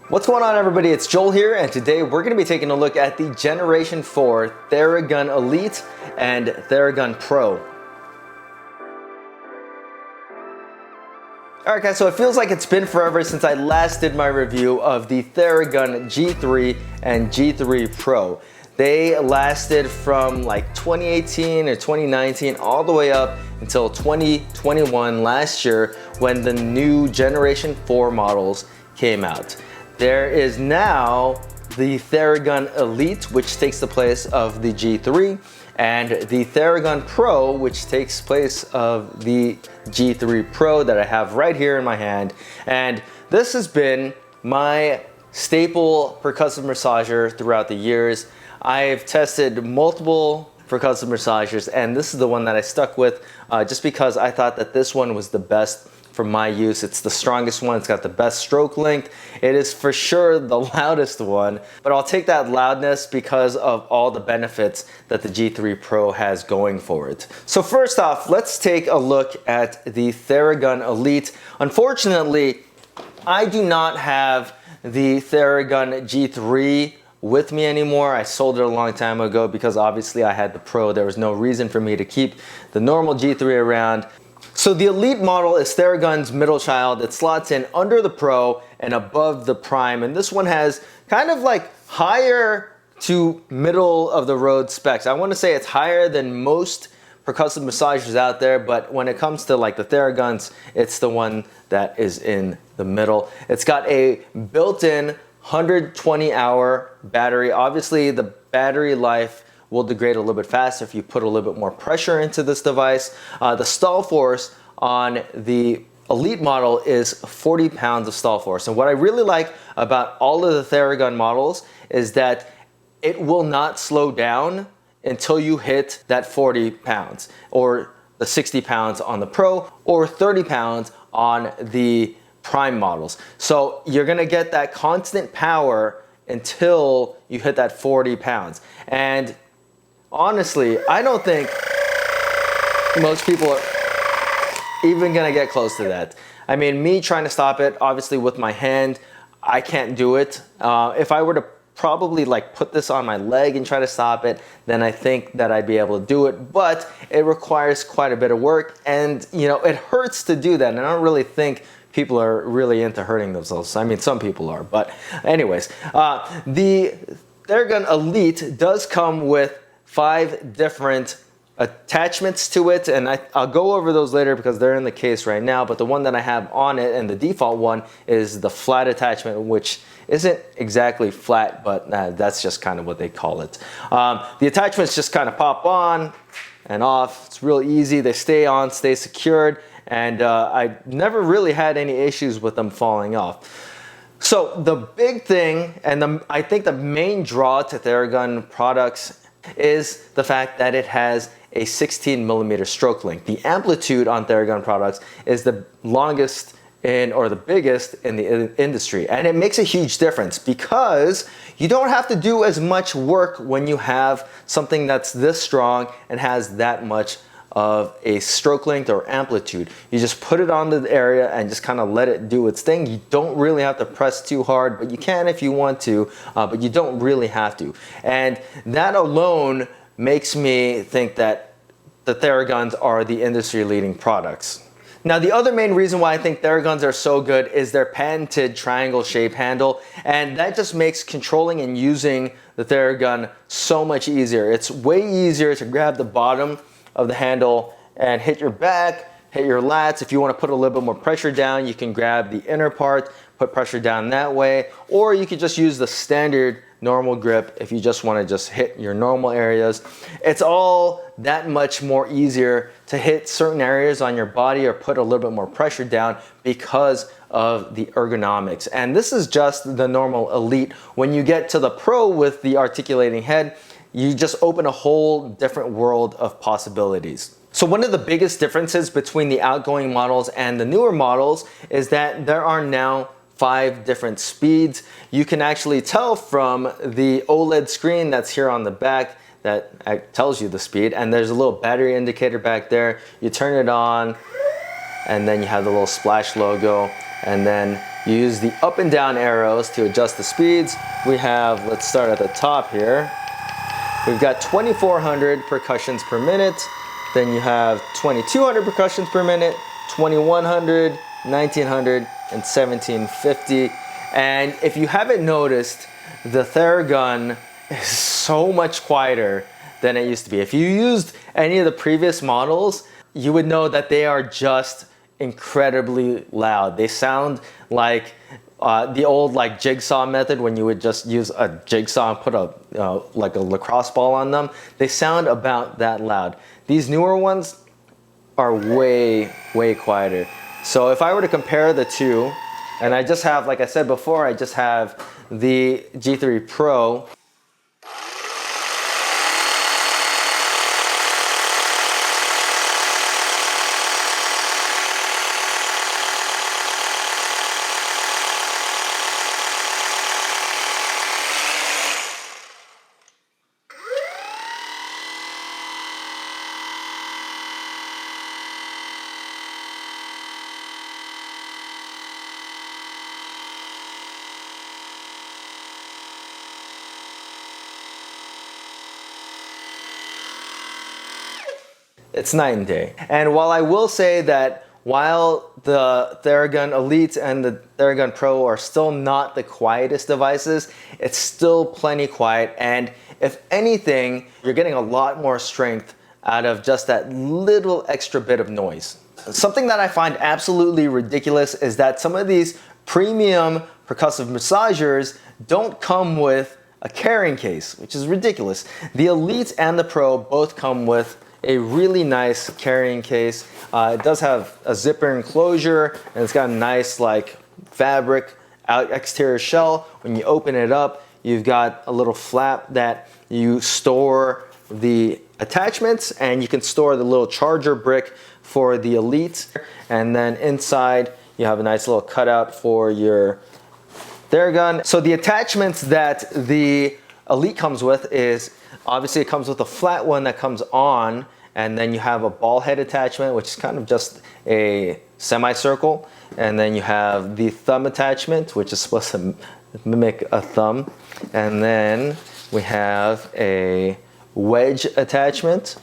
What's going on, everybody? It's Joel here, and today we're going to be taking a look at the Generation 4 Theragun Elite and Theragun Pro. Alright guys, so it feels like it's been forever since I last did my review of the Theragun G3 and G3 Pro. They lasted from like 2018 or 2019 all the way up until 2021 last year when the new Generation 4 models came out. There is now the Theragun Elite, which takes the place of the G3, and the Theragun Pro, which takes place of the G3 Pro that I have right here in my hand. And this has been my staple percussive massager throughout the years. I've tested multiple percussive massagers, and this is the one that I stuck with just because I thought that this one was the best for my use. It's the strongest one, it's got the best stroke length. It is for sure the loudest one, but I'll take that loudness because of all the benefits that the G3 Pro has going for it. So first off, let's take a look at the Theragun Elite. Unfortunately, I do not have the Theragun G3 with me anymore. I sold it a long time ago because obviously I had the Pro. There was no reason for me to keep the normal G3 around. So the Elite model is Theragun's middle child. It slots in under the Pro and above the Prime. And this one has kind of like higher to middle of the road specs. I want to say it's higher than most percussive massagers out there, but when it comes to like the Theraguns, it's the one that is in the middle. It's got a built-in 120-hour battery. Obviously, the battery life will degrade a little bit faster if you put a little bit more pressure into this device. The stall force on the Elite model is 40 pounds of stall force. And what I really like about all of the Theragun models is that it will not slow down until you hit that 40 pounds, or the 60 pounds on the Pro, or 30 pounds on the Prime models. So you're gonna get that constant power until you hit that 40 pounds. And honestly, I don't think most people are even gonna get close to that. I mean, me trying to stop it, obviously with my hand, I can't do it. If I were to probably like put this on my leg and try to stop it, then I think that I'd be able to do it, but it requires quite a bit of work, and you know, it hurts to do that, and I don't really think people are really into hurting themselves. I mean, some people are, but anyways, the Theragun Elite does come with 5 different attachments to it, and I'll go over those later because they're in the case right now, but the one that I have on it, and the default one, is the flat attachment, which isn't exactly flat, but that's just kind of what they call it. The attachments just kind of pop on and off. It's real easy. They stay on, stay secured, and I never really had any issues with them falling off. So the big thing, and I think the main draw to Theragun products, is the fact that it has a 16mm stroke length. The amplitude on Theragun products is the longest or the biggest in the industry, and it makes a huge difference because you don't have to do as much work when you have something that's this strong and has that much of a stroke length or amplitude. You just put it on the area and just kind of let it do its thing. You don't really have to press too hard, but you can if you want to, but you don't really have to. And that alone makes me think that the Theraguns are the industry leading products. Now, the other main reason why I think Theraguns are so good is their patented triangle shape handle, and that just makes controlling and using the Theragun so much easier. It's way easier to grab the bottom of the handle and hit your back, hit your lats. If you want to put a little bit more pressure down, you can grab the inner part, put pressure down that way, or you could just use the standard normal grip if you just want to just hit your normal areas. It's all that much more easier to hit certain areas on your body or put a little bit more pressure down because of the ergonomics. And this is just the normal Elite. When you get to the Pro with the articulating head, you just open a whole different world of possibilities. So one of the biggest differences between the outgoing models and the newer models is that there are now 5 different speeds. You can actually tell from the OLED screen that's here on the back that tells you the speed, and there's a little battery indicator back there. You turn it on, and then you have the little splash logo, and then You use the up and down arrows to adjust the speeds. We have, let's start at the top here. We've got 2,400 percussions per minute. Then you have 2,200 percussions per minute, 2,100, 1,900, and 1,750. And if you haven't noticed, the Theragun is so much quieter than it used to be. If you used any of the previous models, you would know that they are just incredibly loud. They sound like the old like jigsaw method when you would just use a jigsaw and put a like a lacrosse ball on them. They sound about that loud. These newer ones are way quieter. So if I were to compare the two, and I just have, like I said before, I just have the G3 Pro. It's night and day. And while I will say that while the Theragun Elite and the Theragun Pro are still not the quietest devices, it's still plenty quiet. And if anything, you're getting a lot more strength out of just that little extra bit of noise. Something that I find absolutely ridiculous is that some of these premium percussive massagers don't come with a carrying case, which is ridiculous. The Elite and the Pro both come with a really nice carrying case. It does have a zipper enclosure, and it's got a nice like fabric exterior shell. When you open it up, you've got a little flap that you store the attachments, and you can store the little charger brick for the Elite. And then inside, you have a nice little cutout for your Theragun. So the attachments that the Elite comes with is, obviously it comes with a flat one that comes on, and then you have a ball head attachment, which is kind of just a semicircle. And then you have the thumb attachment, which is supposed to mimic a thumb. And then we have a wedge attachment.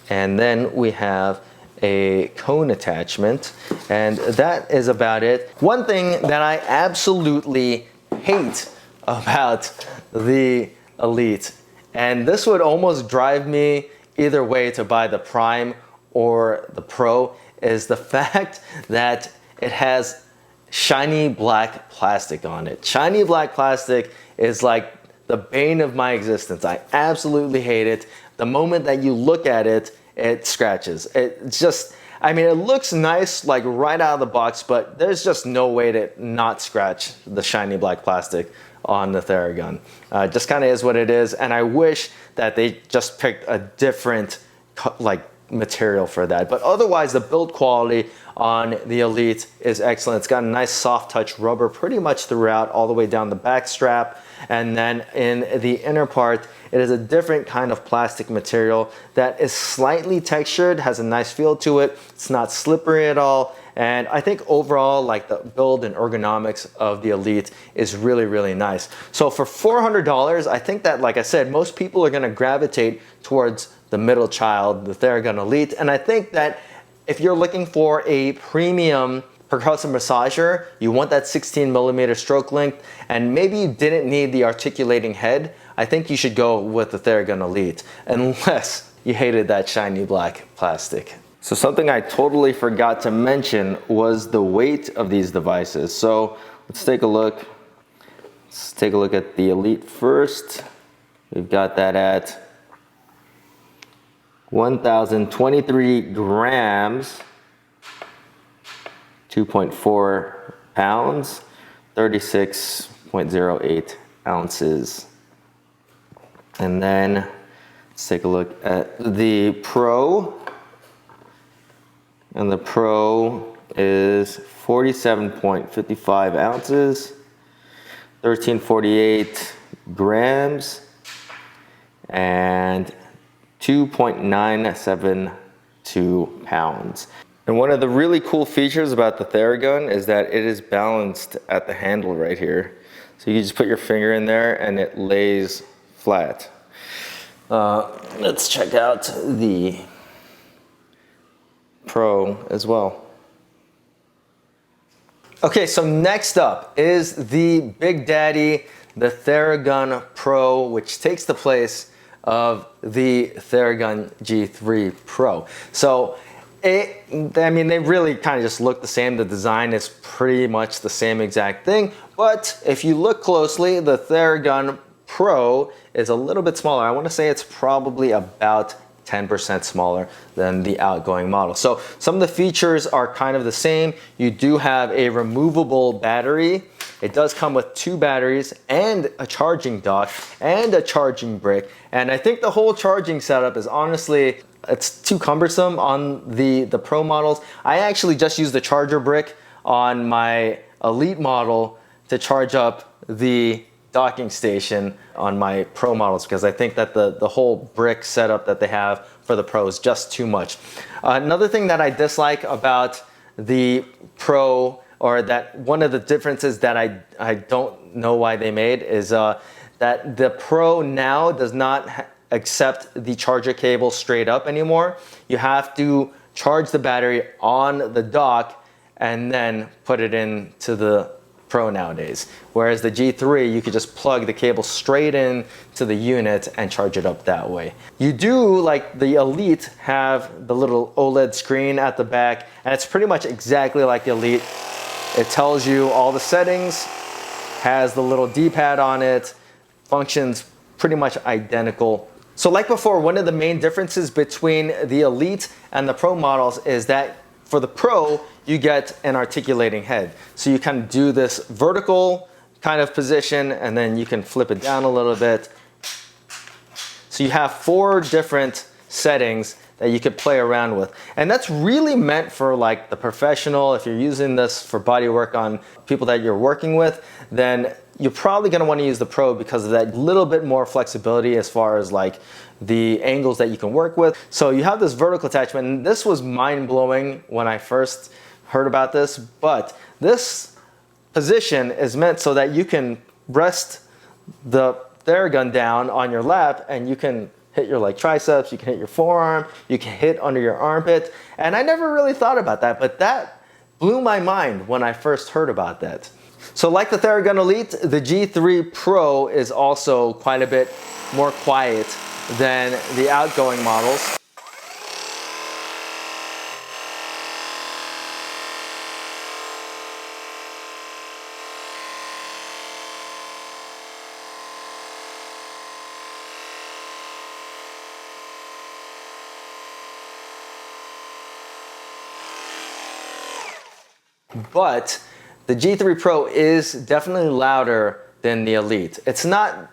And then we have a cone attachment. And that is about it. One thing that I absolutely hate about the Elite, and this would almost drive me either way to buy the Prime or the Pro, is the fact that it has shiny black plastic on it. Shiny black plastic is like the bane of my existence. I absolutely hate it. The moment that you look at it, it scratches. It's just, I mean, it looks nice like right out of the box, but there's just no way to not scratch the shiny black plastic on the Theragun. Just kind of is what it is, and I wish that they just picked a different like material for that. But otherwise, the build quality on the Elite is excellent. It's got a nice soft touch rubber pretty much throughout, all the way down the back strap, and then in the inner part, it is a different kind of plastic material that is slightly textured, has a nice feel to it. It's not slippery at all. And I think overall, like the build and ergonomics of the Elite is really nice. So for $400, I think that, like I said, most people are gonna gravitate towards the middle child, the Theragun Elite. And I think that if you're looking for a premium percussive massager, you want that 16mm stroke length, and maybe you didn't need the articulating head, I think you should go with the Theragun Elite, unless you hated that shiny black plastic. So something I totally forgot to mention was the weight of these devices. So let's take a look. Let's take a look at the Elite first. We've got that at 1,023 grams, 2.4 pounds, 36.08 ounces. And then let's take a look at the Pro. And the Pro is 47.55 ounces, 1348 grams, and 2.972 pounds. And one of the really cool features about the Theragun is that it is balanced at the handle right here. So you just put your finger in there and it lays flat. Let's check out the Pro as well. Okay, so next up is the Big Daddy, the Theragun Pro, which takes the place of the Theragun G3 Pro. So they really kind of just look the same. The design is pretty much the same exact thing, but if you look closely, the Theragun Pro is a little bit smaller. I want to say it's probably about 10% smaller than the outgoing model. So some of the features are kind of the same. You do have a removable battery. It does come with 2 batteries and a charging dock and a charging brick. And I think the whole charging setup is honestly, it's too cumbersome on the Pro models. I actually just use the charger brick on my Elite model to charge up the docking station on my Pro models, because I think that the whole brick setup that they have for the Pro is just too much. Another thing that I dislike about the Pro, or that one of the differences that I don't know why they made, is that the Pro now does not accept the charger cable straight up anymore. You have to charge the battery on the dock and then put it into the Pro nowadays. Whereas the G3, you could just plug the cable straight in to the unit and charge it up that way. You do, like the Elite, have the little OLED screen at the back, and it's pretty much exactly like the Elite. It tells you all the settings, has the little D-pad on it, functions pretty much identical. So like before, one of the main differences between the Elite and the Pro models is that for the Pro, you get an articulating head. So you kind of do this vertical kind of position, and then you can flip it down a little bit. So you have 4 different settings that you could play around with. And that's really meant for like the professional. If you're using this for body work on people that you're working with, then you're probably gonna wanna use the Pro because of that little bit more flexibility as far as like the angles that you can work with. So you have this vertical attachment, and this was mind-blowing when I first heard about this, but this position is meant so that you can rest the Theragun down on your lap, and you can hit your like triceps, you can hit your forearm, you can hit under your armpit. And I never really thought about that, but that blew my mind when I first heard about that. So like the Theragun Elite, the G3 Pro is also quite a bit more quiet than the outgoing models. But the G3 Pro is definitely louder than the Elite. It's not,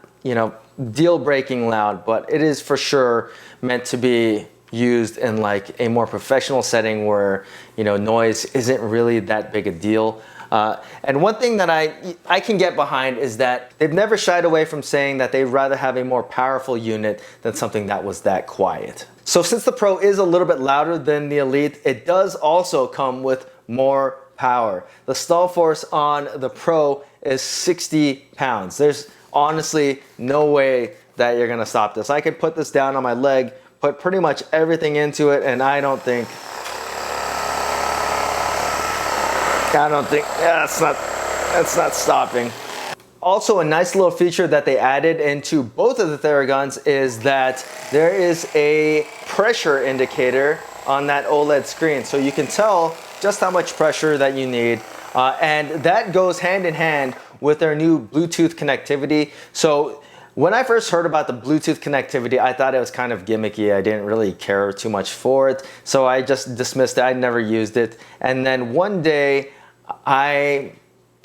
deal-breaking loud, but it is for sure meant to be used in like a more professional setting where, noise isn't really that big a deal. And one thing that I can get behind is that they've never shied away from saying that they'd rather have a more powerful unit than something that was that quiet. So since the Pro is a little bit louder than the Elite, it does also come with more power. The stall force on the Pro is 60 pounds. There's honestly no way that you're gonna stop this. I could put this down on my leg, put pretty much everything into it, and I don't think that's not stopping. Also, a nice little feature that they added into both of the Theraguns is that there is a pressure indicator on that OLED screen, so you can tell just how much pressure that you need. And that goes hand in hand with their new Bluetooth connectivity. So when I first heard about the Bluetooth connectivity, I thought it was kind of gimmicky. I didn't really care too much for it. So I just dismissed it. I never used it. And then one day I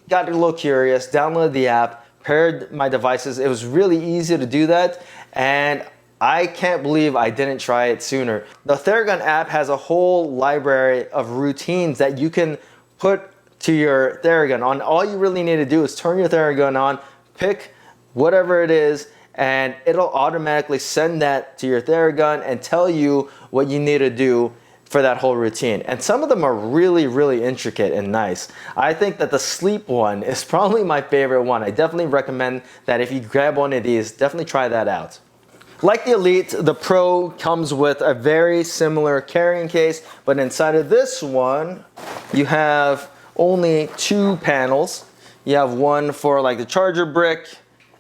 got a little curious, downloaded the app, paired my devices. It was really easy to do that. And I can't believe I didn't try it sooner. The Theragun app has a whole library of routines that you can put to your Theragun on. All you really need to do is turn your Theragun on, pick whatever it is, and it'll automatically send that to your Theragun and tell you what you need to do for that whole routine. And some of them are really, really intricate and nice. I think that the sleep one is probably my favorite one. I definitely recommend that if you grab one of these, definitely try that out. Like the Elite, the Pro comes with a very similar carrying case, but inside of this one, you have only 2 panels. You have one for like the charger brick,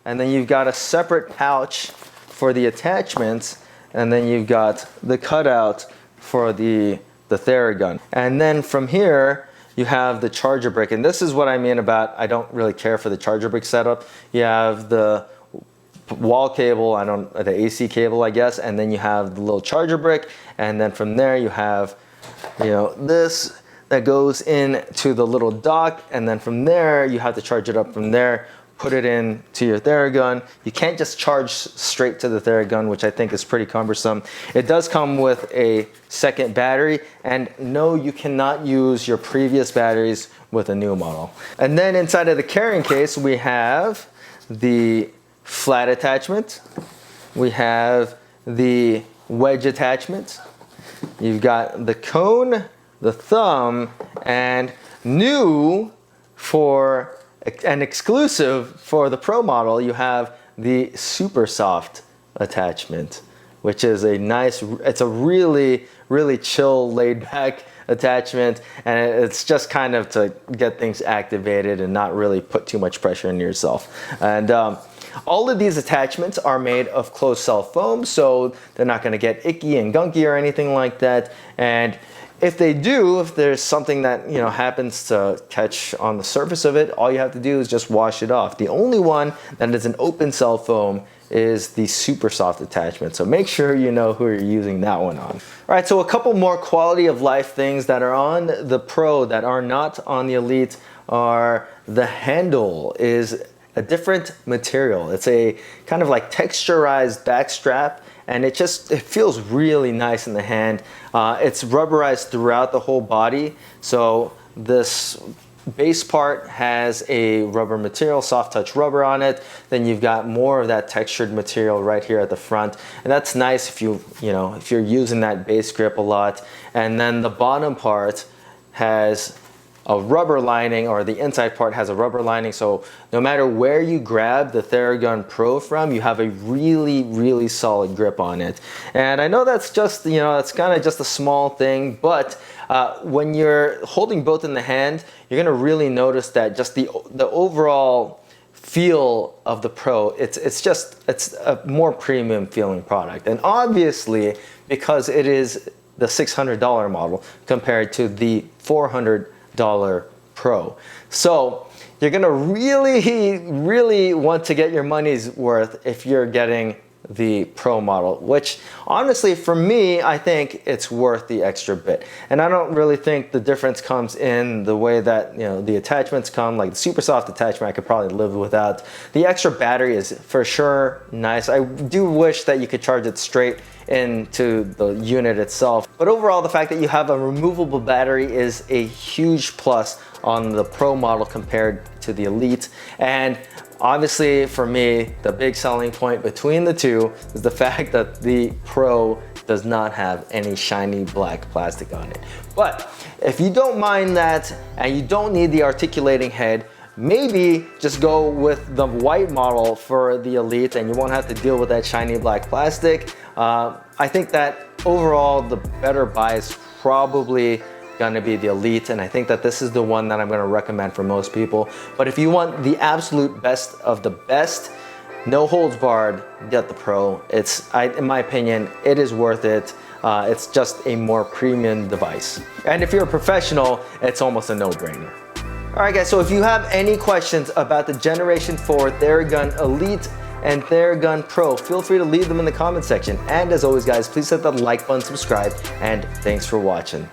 and then you've got a separate pouch for the attachments, and then you've got the cutout for the Theragun. And then from here, you have the charger brick. And this is what I mean about I don't really care for the charger brick setup. You have the wall cable, the AC cable, I guess, and then you have the little charger brick. And then from there, you have, this that goes into the little dock. And then from there, you have to charge it up from there. Put it in to your Theragun. You can't just charge straight to the Theragun, which I think is pretty cumbersome. It does come with a second battery, and no, you cannot use your previous batteries with a new model. And then inside of the carrying case, we have the flat attachment. We have the wedge attachment. You've got the cone, the thumb, and new for and exclusive for the Pro model, you have the super soft attachment, which is a nice, it's a really, really chill, laid back attachment, and it's just kind of to get things activated and not really put too much pressure on yourself. And all of these attachments are made of closed cell foam, so they're not going to get icky and gunky or anything like that. And if they do, if there's something that happens to catch on the surface of it, all you have to do is just wash it off. The only one that is an open cell foam is the super soft attachment. So make sure you know who you're using that one on. All right, so a couple more quality of life things that are on the Pro that are not on the Elite are the handle is a different material. It's a kind of like texturized back strap, and it feels really nice in the hand. It's rubberized throughout the whole body. So this base part has a rubber material, soft touch rubber on it. Then you've got more of that textured material right here at the front. And that's nice if if you're using that base grip a lot. And then the bottom part has a rubber lining, or the inside part has a rubber lining, so no matter where you grab the Theragun Pro from, you have a really, really solid grip on it. And I know that's just, it's kind of just a small thing, but when you're holding both in the hand, you're gonna really notice that just the overall feel of the Pro, it's a more premium feeling product. And obviously, because it is the $600 model compared to the $400 Pro. So you're gonna really, really want to get your money's worth if you're getting the Pro model, which honestly for me, I think it's worth the extra bit. And I don't really think the difference comes in the way that the attachments come. Like the super soft attachment I could probably live without. The extra battery is for sure nice. I do wish that you could charge it straight into the unit itself, but overall the fact that you have a removable battery is a huge plus on the Pro model compared to the Elite. And obviously for me, the big selling point between the two is the fact that the Pro does not have any shiny black plastic on it. But if you don't mind that and you don't need the articulating head, maybe just go with the white model for the Elite and you won't have to deal with that shiny black plastic. I think that overall the better buy is probably gonna be the Elite, and I think that this is the one that I'm gonna recommend for most people. But if you want the absolute best of the best, no holds barred, get the Pro. In my opinion, it is worth it. It's just a more premium device. And if you're a professional, it's almost a no-brainer. All right guys, so if you have any questions about the Generation 4 Theragun Elite and Theragun Pro, feel free to leave them in the comment section. And as always guys, please hit that like button, subscribe, and thanks for watching.